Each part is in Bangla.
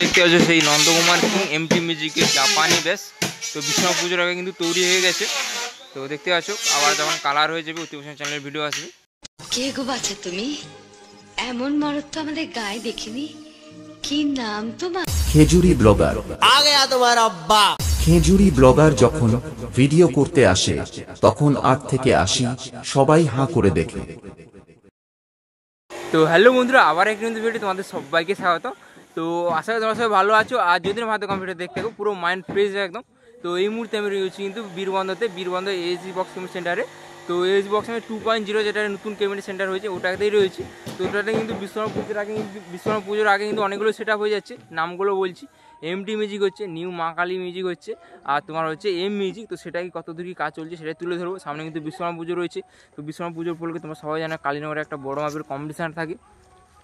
দেখতে পাচ্ছ সেই নন্দকুমার কিং এমটি মিউজিকের জাপানি বেস। তো বিশ্বকর্মা পুজোর আগে কিন্তু তৈরি হয়ে গেছে। তো দেখতে পাচ্ছ আবার যখন কালার হয়ে যাবে অতিভূষণ চ্যানেলের ভিডিও আসবে। কে গো বাছা তুমি? এমন মরদ তো আমাদের গায়ে দেখিনি। কি নাম তোমার? খেজুরি ব্লগার। आ गया तुम्हारा अब्बा। খেজুরি ব্লগার যখন ভিডিও করতে আসে তখন 8 থেকে 80 সবাই হাঁ করে দেখে। তো হ্যালো বন্ধুরা, আবার একটা কিন্তু ভিডিও তোমাদের সবাইকে স্বাগত। তো আশা করি তোমরা সবাই ভালো আছো। আর যদি ভালো কম্পিউটার দেখতে থাকো পুরো মাইন্ড ফ্রেশ একদম। তো এই মুহূর্তে আমি রয়েছি কিন্তু বীরবন্ধ এএসজি বক্স কেমিস্ট্রি সেন্টারে। তো এএসজি বক্স আমি 2.0 যেটা নতুন কেমিস্ট্রি সেন্টার হয়েছে ওটাতেই রয়েছি। তো ওটাতে কিন্তু বিশ্বকর্মা পুজোর আগে কিন্তু অনেকগুলো সেট আপ হয়ে যাচ্ছে। নামগুলো বলছি, এমটি মিউজিক হচ্ছে, নিউ মা কালী মিউজিক হচ্ছে, আর তোমার হচ্ছে এম মিউজিক। তো সেটাই কত দূর কাজ চলছে সেটাই তুলে ধরবো। সামনে কিন্তু বিশ্বকর্মা পুজো রয়েছে। তো বিশ্বকর্মা পুজোর উপলক্ষে তোমরা সবাই জানো কালীনগরে একটা বড় মাপের কম্পিটিশান থাকে।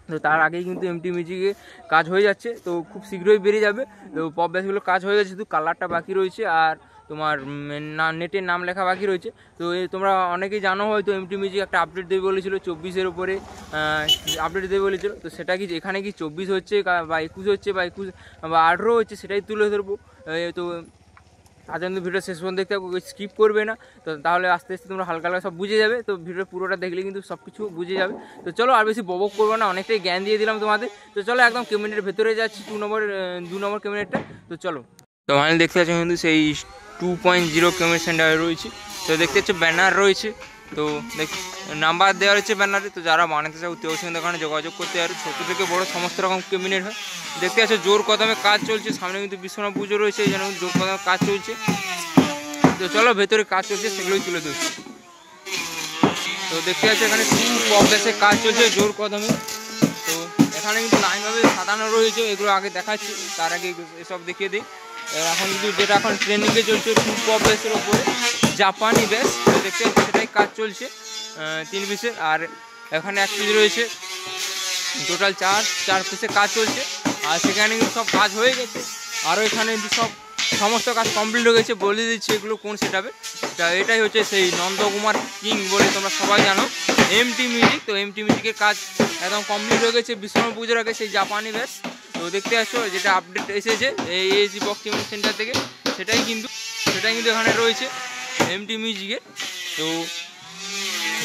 তো তার আগেই কিন্তু এমটি মিউজিকে কাজ হয়ে যাচ্ছে। তো খুব শীঘ্রই বেরিয়ে যাবে। তো পপ ব্যাসগুলো কাজ হয়ে গেছে, শুধু কালারটা বাকি রয়েছে আর তোমার নেটের নাম লেখা বাকি রয়েছে। তো তোমরা অনেকেই জানো হয়তো এমটি মিউজিক একটা আপডেট দেবে বলেছিল 24-এর উপরে আপডেট দেবে বলেছিল। তো সেটা কি এখানে কি 24 হচ্ছে বা 21 হচ্ছে বা 21 বা 18 হচ্ছে সেটাই তুলে ধরবো। তো তার জন্য ভিডিও শেষ পর্যন্ত দেখতে স্কিপ করবে না। তো তাহলে আস্তে আস্তে তোমরা হালকা হালকা সব বুঝে যাবে। তো ভিডিও পুরোটা দেখলে কিন্তু সব কিছু বুঝে যাবে। তো চলো আর বেশি বকবক করবো না, অনেকটাই জ্ঞান দিয়ে দিলাম তোমাদের। তো চলো একদম কেবিনেটের ভেতরে যাচ্ছি, 2 নম্বর কেবিনেটটা। তো চলো। তো মানে দেখতে পাচ্ছ কিন্তু সেই 2.0 কেবিনেট সেন্টারে রয়েছে। তো দেখতে পাচ্ছ ব্যানার রয়েছে। তো নাম্বার দেওয়া রয়েছে ব্যানারে। তো যারা বানাতে চাও অতি ওখানে যোগাযোগ করতে পারো। ছোটো থেকে বড়ো সমস্ত রকম কেবিনেট হয়। দেখতে পাচ্ছ জোর কদমে কাজ চলছে। সামনে কিন্তু বিশ্বকর্মা পুজো রয়েছে, এই জন্য জোর কদমে কাজ চলছে। তো চলো ভেতরে কাজ চলছে সেগুলোই তুলে ধরছি। তো দেখতে পাচ্ছ এখানে পপ বেসে কাজ চলছে জোর কদমে। তো এখানে কিন্তু লাইনভাবে সাজানো রয়েছে, এগুলো আগে দেখাচ্ছি, তার আগে এসব দেখিয়ে দিই। এখন কিন্তু যেটা এখন ট্রেনিংয়ে চলছে পপ বেসের ওপরে জাপানি বেস। তো দেখতে পাচ্ছি সেটাই কাজ চলছে 3 পিসের। আর এখানে 1 পিস রয়েছে, টোটাল 4 পিসে কাজ চলছে। আর সেখানে কিন্তু সব কাজ হয়ে গেছে। আরও এখানে কিন্তু সমস্ত কাজ কমপ্লিট হয়ে গেছে। বলে দিচ্ছি এগুলো কোন সেটআপে। এটাই হচ্ছে সেই নন্দকুমার কিং বলে তোমরা সবাই জানো এমটি মিউজিক। তো এমটি মিউজিকের কাজ একদম কমপ্লিট হয়ে গেছে বিশ্বকর্মা পুজোর আগে, সেই জাপানি বেস। তো দেখতে আসছো যেটা আপডেট এসেছে এই এএসজি বক্স কেমিস্ট্রি সেন্টার থেকে, সেটাই কিন্তু এখানে রয়েছে এমটি মিউজিকের। তো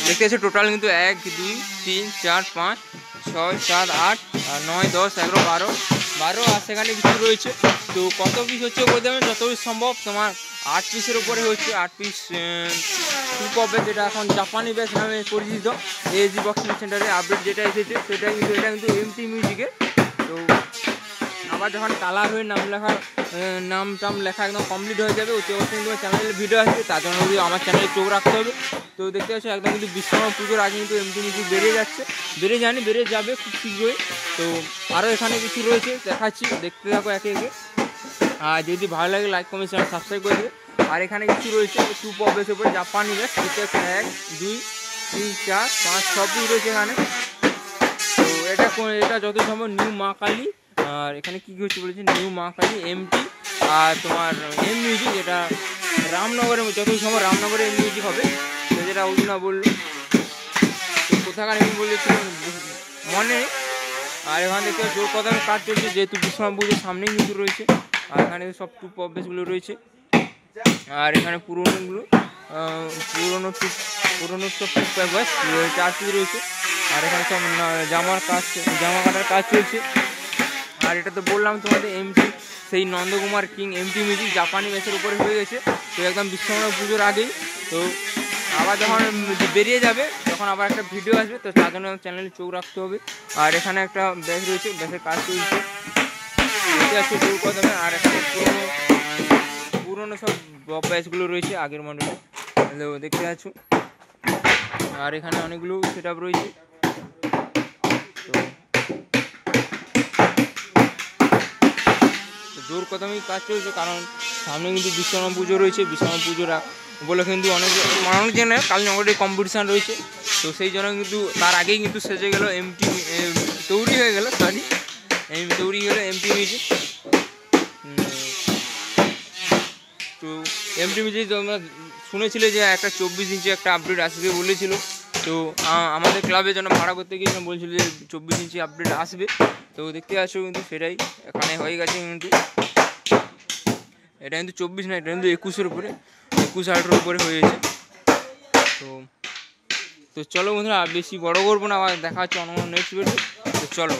দেখতে আসছো টোটাল কিন্তু 1 2 3 4 5 6 7 8 আর 9 10 11 12 আর সেখানে কিছু রয়েছে। তো কত পিস হচ্ছে বলতে হবে যত পিস সম্ভব। তোমার 8 পিসের উপরে হচ্ছে, 8 পিস পপে, যেটা এখন জাপানি বেস নামে পরিচিত। এএসজি বক্স সেন্টারে আপডেট যেটা এসেছে সেটাই কিন্তু এটা কিন্তু এমটি মিউজিকের। তো আবার যখন কালার হয়ে নাম টাম লেখা একদম কমপ্লিট হয়ে যাবে অতি অবশ্যই কিন্তু চ্যানেলের ভিডিও আসবে। তার জন্য আমার চ্যানেলে চোখ রাখতে হবে। তো দেখতে পাচ্ছি একদম কিন্তু বিশ্বকর্মা পুজোর আগে কিন্তু এমটি মিউজিক বেরিয়ে যাবে খুব শীঘ্রই। তো আরও এখানে কিছু রয়েছে দেখাচ্ছি, দেখতে থাকো একে একে। আর যদি ভালো লাগে লাইক কমেন্ট চ্যানেল সাবস্ক্রাইব করে দেবে। আর এখানে কিছু রয়েছে পপ বেসের উপরে জাপানি বেস। 1 2 3 4 5 6 পিস রয়েছে এখানে। তো এটা যত সম্ভব নিউ মা কালী। আর এখানে কী হচ্ছে বলেছে নিউ মা কালী এমটি আর তোমার এম মিউজিক। এটা রামনগরের যতই সম্ভব রামনগরের এম মিউজিক হবে, যেটা অর্জুনা বললো। তো কোথাকার এমনি বলেছিল মনে নেই। আর এখানে দেখতে জোর কদমে কাজ চলছে যেহেতু বিশ্বকর্মা পুজোর সামনেই কিন্তু রয়েছে। আর এখানে সব পপ বেসগুলো রয়েছে। আর এখানে পুরনো সব টুকটাক বেস 4 পিস রয়েছে। আর এখানে সব জামা কাটার কাজ চলছে। আর এটা তো বললাম তোমাদের এমটি সেই নন্দকুমার কিং এমটি মিউজিক জাপানি বেসের উপরে হয়ে গেছে। তো একদম বিশ্বকর্মা পুজোর আগেই। তো আবার যখন বেরিয়ে যাবে তখন আবার একটা ভিডিও আসবে। তো তার জন্য চ্যানেলে চোখ রাখতে হবে। আর এখানে একটা ব্যাস রয়েছে, ব্যাসের কাজ চলছে দেখতে আছে জোর কদমে। আর এখানে পুরোনো সব ব্যাসগুলো রয়েছে আগের মডেলে, দেখতে পাচ্ছ। আর এখানে অনেকগুলো সেট আপ রয়েছে। তো জোর কদমেই কাজ চলছে, কারণ সামনে কিন্তু বিশ্বকর্মা পুজো রয়েছে। বিশ্বকর্মা পুজোর বলে কিন্তু অনেক জনের কালীনগরের কম্পিটিশান রয়েছে। তো সেই জন্য কিন্তু তার আগেই কিন্তু সেজে গেল তৈরি হয়ে গেল এমটি মিউজিক। তো এমটি মিউজিক তোমরা শুনেছিলে যে একটা 24 ইঞ্চি একটা আপডেট আসবে বলেছিল। তো আমাদের ক্লাবের জন্য ভাড়া করতে গিয়ে বলছিল যে 24 ইঞ্চি আপডেট আসবে। তো দেখতে পাচ্ছ কিন্তু সেটাই এখানে হয়ে গেছে কিন্তু এটা কিন্তু 24 না, এটা কিন্তু 21-এর উপরে, 21-18-এর উপরে হয়েছে। তো চলো বন্ধুরা, বেশি বড় করবো না, আবার দেখা হচ্ছে অন্য নেক্সট ভিডিও। তো চলো।